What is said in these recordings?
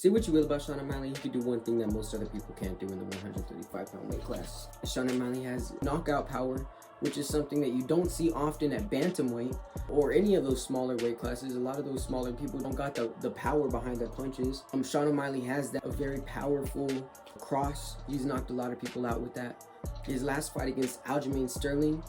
Say what you will about Sean O'Malley, he could do one thing that most other people can't do in the 135-pound weight class. Sean O'Malley has knockout power, which is something that you don't see often at bantamweight or any of those smaller weight classes. A lot of those smaller people don't got the power behind their punches. Sean O'Malley has that, a very powerful cross. He's knocked a lot of people out with that. His last fight against Aljamain Sterling,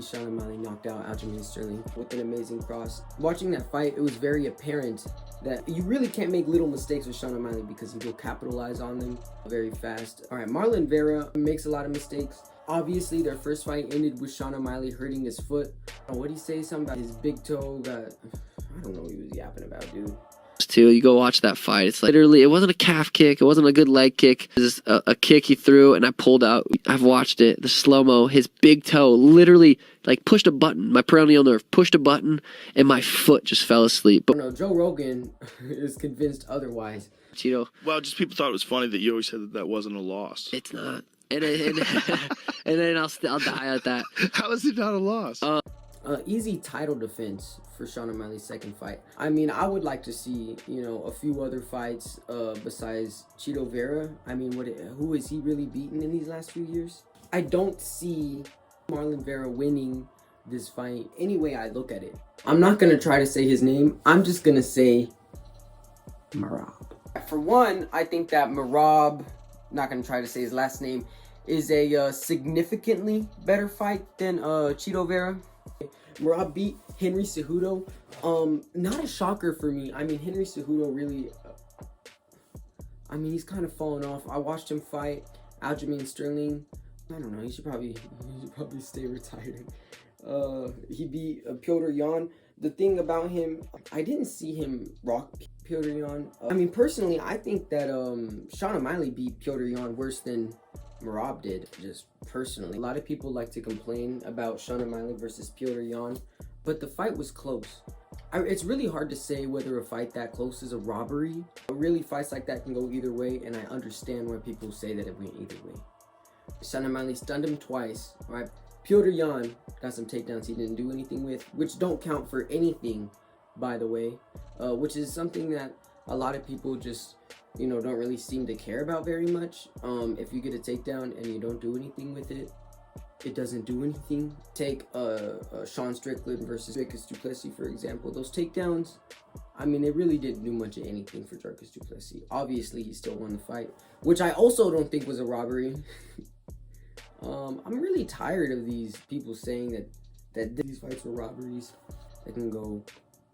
Sean O'Malley knocked out Aljamain Sterling with an amazing cross. Watching that fight, it was very apparent that you really can't make little mistakes with Sean O'Malley because he will capitalize on them very fast. All right, Marlon Vera makes a lot of mistakes. Obviously, their first fight ended with Sean O'Malley hurting his foot. What did he say? Something about his big toe got... I don't know what he was yapping about, dude. Too, you go watch that fight. It's like, literally, it wasn't a calf kick. It wasn't a good leg kick. It was a kick he threw, and I pulled out. I've watched it. The slow-mo, his big toe literally like pushed a button. My peroneal nerve pushed a button, and my foot just fell asleep. But no, Joe Rogan is convinced otherwise. Chito. Well, just people thought it was funny that you always said that that wasn't a loss. It's not. And then I'll die at that. How is it not a loss? Easy title defense for Sean O'Malley's second fight. I mean, I would like to see, you know, a few other fights besides Chito Vera. I mean, who is he really beaten in these last few years? I don't see Marlon Vera winning this fight any way I look at it. I'm not going to try to say his name. I'm just going to say Merab. For one, I think that Merab, not going to try to say his last name, is a significantly better fight than Chito Vera. Merab beat Henry Cejudo. Not a shocker for me. I mean, Henry Cejudo really... I mean, he's kind of fallen off. I watched him fight Aljamain Sterling. I don't know. He should probably stay retired. He beat Petr Yan. The thing about him, I didn't see him rock Petr Yan. I mean, personally, I think that Sean O'Malley beat Petr Yan worse than Merab did, just personally. A lot of people like to complain about Sean O'Malley versus Petr Yan, but the fight was close. It's really hard to say whether a fight that close is a robbery. Really, fights like that can go either way, and I understand why people say that it went either way. Sean O'Malley stunned him twice. All right, Petr Yan got some takedowns he didn't do anything with, which don't count for anything, by the way, which is something that a lot of people just, you know, don't really seem to care about very much. If you get a takedown and you don't do anything with it, it doesn't do anything. Take Sean Strickland versus Dricus du Plessis, for example. Those takedowns, I mean, they really didn't do much of anything for Dricus du Plessis. Obviously, he still won the fight, which I also don't think was a robbery. I'm really tired of these people saying that these fights were robberies that can go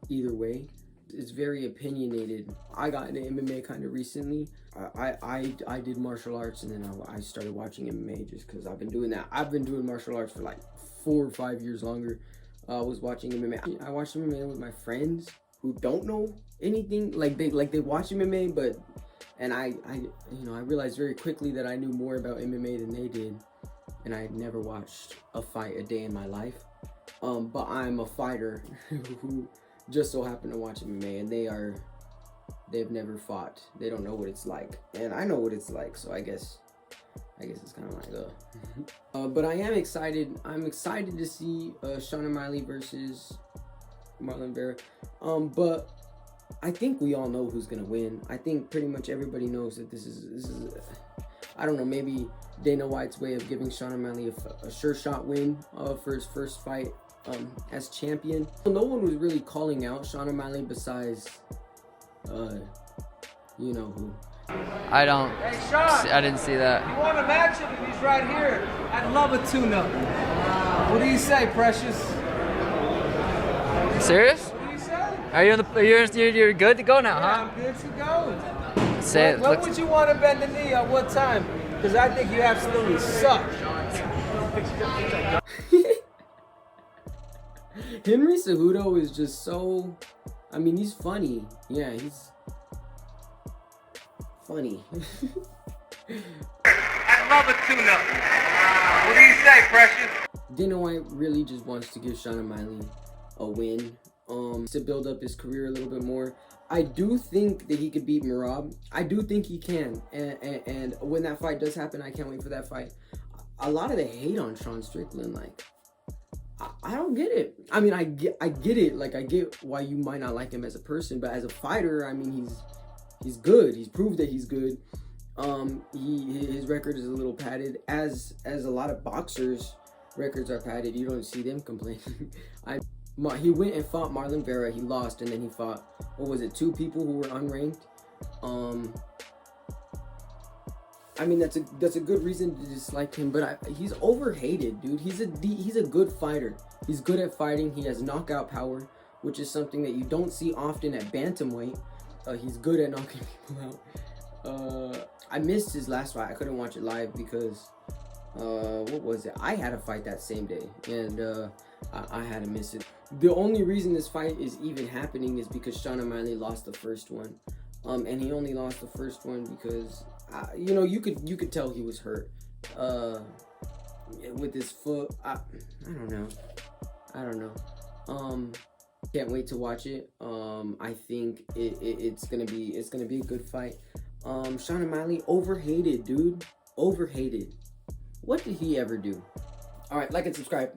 either way. It's very opinionated. I got into MMA kind of recently. I did martial arts, and then I started watching MMA just because I've been doing that. I've been doing martial arts for like 4 or 5 years longer. I was watching MMA. I watched MMA with my friends who don't know anything. Like they watch MMA, but I realized very quickly that I knew more about MMA than they did, and I had never watched a fight a day in my life. But I'm a fighter who just so happen to watch MMA, and they've never fought. They don't know what it's like, and I know what it's like, so I guess it's kind of like but I am excited. I'm excited to see Sean O'Malley versus Marlon Vera. But I think we all know who's gonna win. I think pretty much everybody knows that this is I don't know, maybe Dana White's way of giving Sean O'Malley a sure shot win for his first fight as champion. No one was really calling out Sean O'Malley besides you know who. I don't. Hey, Sean, I didn't see that. you want a matchup if he's right here? I'd love a tune-up. What do you say, Precious? Serious? What do you say? Are you you're good to go now, Yeah, huh? I'm good to go. Say it. When would you want to bend the knee? At what time? Because I think you absolutely suck. Henry Cejudo is just so, I mean, he's funny. Yeah, he's funny. I'd love a tune-up. What do you say, Precious? Dana White really just wants to give Sean O'Malley a win, to build up his career a little bit more. I do think that he could beat Merab. I do think he can, and when that fight does happen, I can't wait for that fight. A lot of the hate on Sean Strickland, like, I don't get it. I mean, I get it. Like, I get why you might not like him as a person, but as a fighter, I mean, he's good. He's proved that he's good. His record is a little padded, as a lot of boxers' records are padded. You don't see them complaining. He went and fought Marlon Vera. He lost, and then he fought, what was it, 2 people who were unranked. I mean, that's a good reason to dislike him, but he's overhated, dude. He's a good fighter. He's good at fighting. He has knockout power, which is something that you don't see often at bantamweight. He's good at knocking people out. I missed his last fight. I couldn't watch it live because what was it? I had a fight that same day, and I had to miss it. The only reason this fight is even happening is because Sean O'Malley lost the first one, and he only lost the first one because you know, you could tell he was hurt with his foot. I don't know. Can't wait to watch it. I think it's gonna be a good fight. Sean O'Malley, overhated, dude. Overhated. What did he ever do? All right, like and subscribe.